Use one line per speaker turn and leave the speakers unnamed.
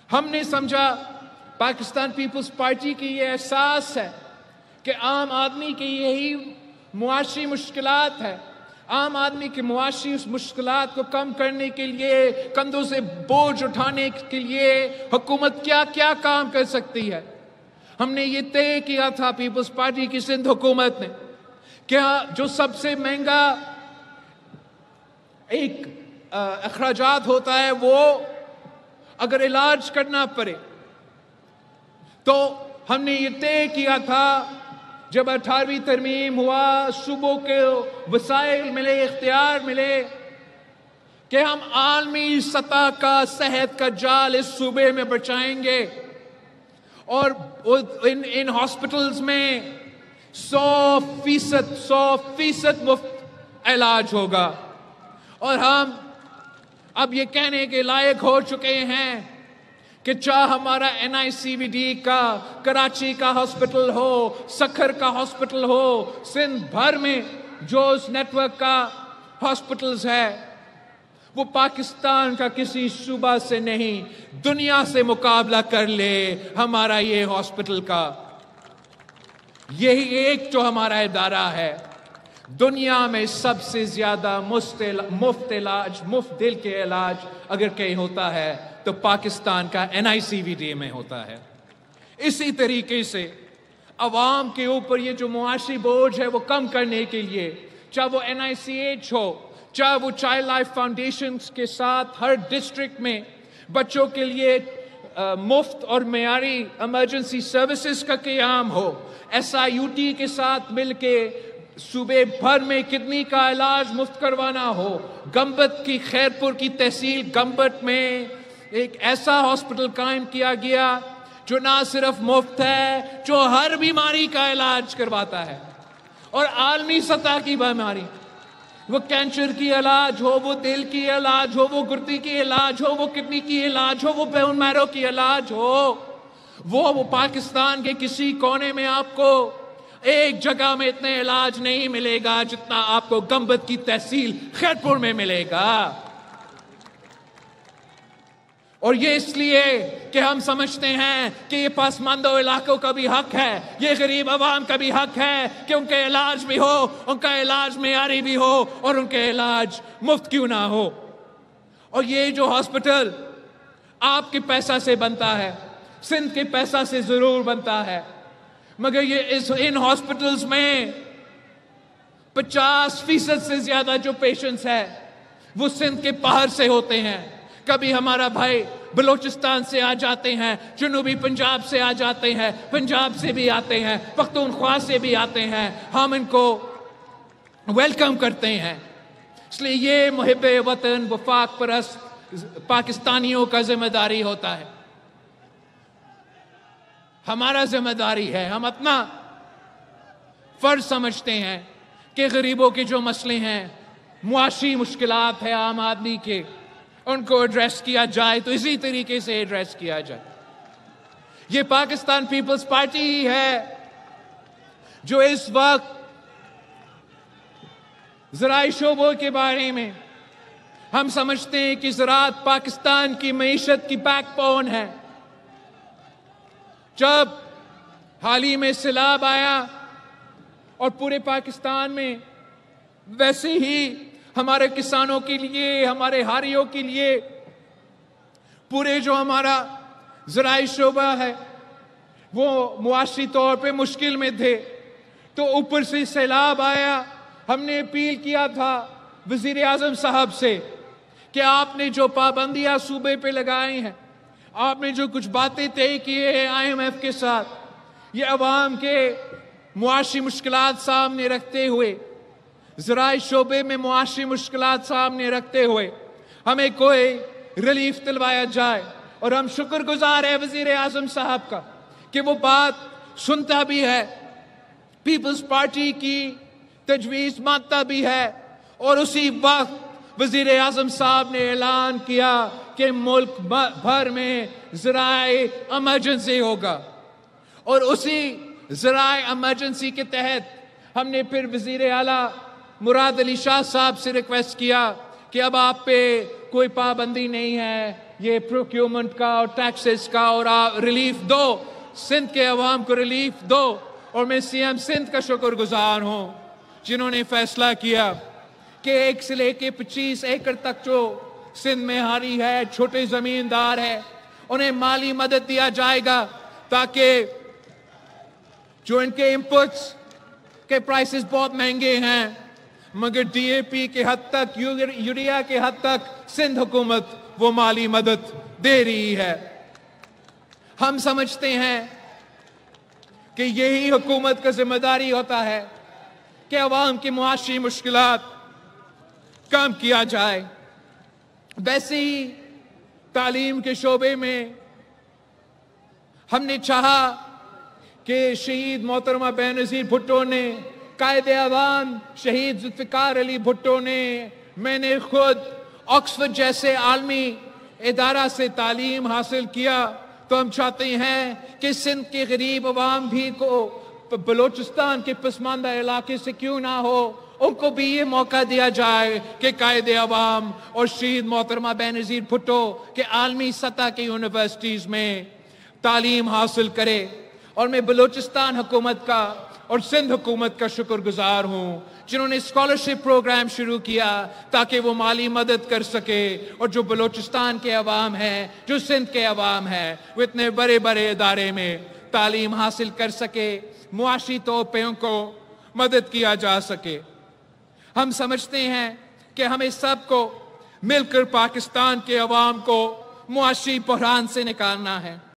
ہم نے سمجھا پاکستان پیپلز پارٹی کی یہ احساس ہے کہ عام آدمی کی یہی معاشی مشکلات ہے. عام آدمی کی معاشی اس مشکلات کو کم کرنے کے لیے، کندھوں سے بوجھ اٹھانے کے لیے حکومت کیا کیا کام کر سکتی ہے. ہم نے یہ طے کیا تھا پیپلز پارٹی کی سندھ حکومت نے کہ جو سب سے مہنگا ایک اخراجات ہوتا ہے، وہ اگر علاج کرنا پڑے تو ہم نے یہ طے کیا تھا جب 18ویں ترمیم ہوا، صوبوں کے وسائل ملے، اختیار ملے کہ ہم عالمی سطح کا صحت کا جال اس صوبے میں بچائیں گے اور ان ہاسپٹلز میں 100% مفت علاج ہوگا. اور ہم اب یہ کہنے کے لائق ہو چکے ہیں کہ چاہے ہمارا NICVD کا کراچی کا ہاسپٹل ہو، سکھر کا ہاسپٹل ہو، سندھ بھر میں جو اس نیٹ ورک کا ہاسپٹلز ہے وہ پاکستان کا کسی صوبہ سے نہیں، دنیا سے مقابلہ کر لے ہمارا یہ ہاسپٹل کا. یہی ایک جو ہمارا ادارہ ہے دنیا میں سب سے زیادہ مفت علاج، مفت دل کے علاج اگر کہیں ہوتا ہے تو پاکستان کا NICVD میں ہوتا ہے. اسی طریقے سے عوام کے اوپر یہ جو معاشی بوجھ ہے وہ کم کرنے کے لیے، چاہے وہ NICH ہو، چاہے وہ چائلڈ لائف فاؤنڈیشنز کے ساتھ ہر ڈسٹرکٹ میں بچوں کے لیے مفت اور معیاری ایمرجنسی سروسز کا قیام ہو، SIUT کے ساتھ مل کے صوبے بھر میں کڈنی کا علاج مفت کروانا ہو. گمبت کی خیرپور کی تحصیل گمبت میں ایک ایسا ہاسپٹل قائم کیا گیا جو نہ صرف مفت ہے، جو ہر بیماری کا علاج کرواتا ہے اور عالمی سطح کی بیماری، وہ کینسر کی علاج ہو، وہ دل کی علاج ہو، وہ گردے کی علاج ہو، وہ کڈنی کی علاج ہو، وہ بون میرو کی علاج ہو، وہ پاکستان کے کسی کونے میں آپ کو ایک جگہ میں اتنے علاج نہیں ملے گا جتنا آپ کو گمبت کی تحصیل خیرپور میں ملے گا. اور یہ اس لیے کہ ہم سمجھتے ہیں کہ یہ پسماندہ علاقوں کا بھی حق ہے، یہ غریب عوام کا بھی حق ہے کہ ان کا علاج بھی ہو، ان کا علاج معیاری بھی ہو اور ان کا علاج مفت کیوں نہ ہو. اور یہ جو ہاسپٹل آپ کے پیسہ سے بنتا ہے، سندھ کے پیسہ سے ضرور بنتا ہے، مگر ان ہاسپٹلز میں 50% سے زیادہ جو پیشنٹس ہیں وہ سندھ کے باہر سے ہوتے ہیں. کبھی ہمارا بھائی بلوچستان سے آ جاتے ہیں، جنوبی پنجاب سے آ جاتے ہیں، پنجاب سے بھی آتے ہیں، پختونخوا سے بھی آتے ہیں. ہم ان کو ویلکم کرتے ہیں. اس لیے یہ محب وطن وفاق پرست پاکستانیوں کا ذمہ داری ہوتا ہے، ہمارا ذمہ داری ہے. ہم اپنا فرض سمجھتے ہیں کہ غریبوں کے جو مسئلے ہیں، معاشی مشکلات ہیں عام آدمی کے، ان کو ایڈریس کیا جائے تو اسی طریقے سے ایڈریس کیا جائے. یہ پاکستان پیپلز پارٹی ہی ہے جو اس وقت زرعی شعبوں کے بارے میں ہم سمجھتے ہیں کہ زراعت پاکستان کی معیشت کی بیک بون ہے. جب حال ہی میں سیلاب آیا اور پورے پاکستان میں، ویسے ہی ہمارے کسانوں کے لیے، ہمارے ہاریوں کے لیے، پورے جو ہمارا زرعی شعبہ ہے وہ معاشی طور پہ مشکل میں تھے. تو اوپر سے سیلاب آیا. ہم نے اپیل کیا تھا وزیر اعظم صاحب سے کہ آپ نے جو پابندیاں صوبے پہ لگائی ہیں، آپ نے جو کچھ باتیں طے کیے ہیں IMF کے ساتھ، یہ عوام کے معاشی مشکلات سامنے رکھتے ہوئے، زراعی شعبے میں معاشی مشکلات سامنے رکھتے ہوئے ہمیں کوئی ریلیف دلوایا جائے. اور ہم شکر گزار ہیں وزیر اعظم صاحب کا کہ وہ بات سنتا بھی ہے، پیپلز پارٹی کی تجویز مانتا بھی ہے. اور اسی وقت وزیر اعظم صاحب نے اعلان کیا کہ ملک بھر میں زرعی ایمرجنسی ہوگا. اور اسی زرعی ایمرجنسی کے تحت ہم نے پھر وزیر اعلیٰ مراد علی شاہ صاحب سے ریکویسٹ کیا کہ اب آپ پہ کوئی پابندی نہیں ہے، یہ پروکیورمنٹ کا اور ٹیکسز کا اور ریلیف دو، سندھ کے عوام کو ریلیف دو. اور میں سی ایم سندھ کا شکر گزار ہوں جنہوں نے فیصلہ کیا کہ 1 سے لے کے 25 ایکڑ تک جو سندھ میں ہاری ہے، چھوٹے زمیندار ہے، انہیں مالی مدد دیا جائے گا تاکہ جو ان کے انپٹس کے پرائسز بہت مہنگے ہیں مگر ڈی اے پی کے حد تک، یوریا کے حد تک سندھ حکومت وہ مالی مدد دے رہی ہے. ہم سمجھتے ہیں کہ یہی حکومت کا ذمہ داری ہوتا ہے کہ عوام کی معاشی مشکلات کم کیا جائے. ویسے ہی تعلیم کے شعبے میں ہم نے چاہا کہ شہید محترمہ بے نظیر بھٹو نے، قائد عوام شہید ذوالفقار علی بھٹو نے، میں نے خود آکسفورڈ جیسے عالمی ادارہ سے تعلیم حاصل کیا، تو ہم چاہتے ہیں کہ سندھ کے غریب عوام بھی کو بلوچستان کے پسماندہ علاقے سے کیوں نہ ہو، ان کو بھی یہ موقع دیا جائے کہ قائد عوام اور شہید محترمہ بے نظیر بھٹو کے عالمی سطح کی یونیورسٹیز میں تعلیم حاصل کرے. اور میں بلوچستان حکومت کا اور سندھ حکومت کا شکر گزار ہوں جنہوں نے اسکالرشپ پروگرام شروع کیا تاکہ وہ مالی مدد کر سکے اور جو بلوچستان کے عوام ہیں، جو سندھ کے عوام ہیں، وہ اتنے بڑے بڑے ادارے میں تعلیم حاصل کر سکے، معاشی طور پہ ان کو مدد کیا جا سکے. ہم سمجھتے ہیں کہ ہمیں سب کو مل کر پاکستان کے عوام کو معاشی بحران سے نکالنا ہے.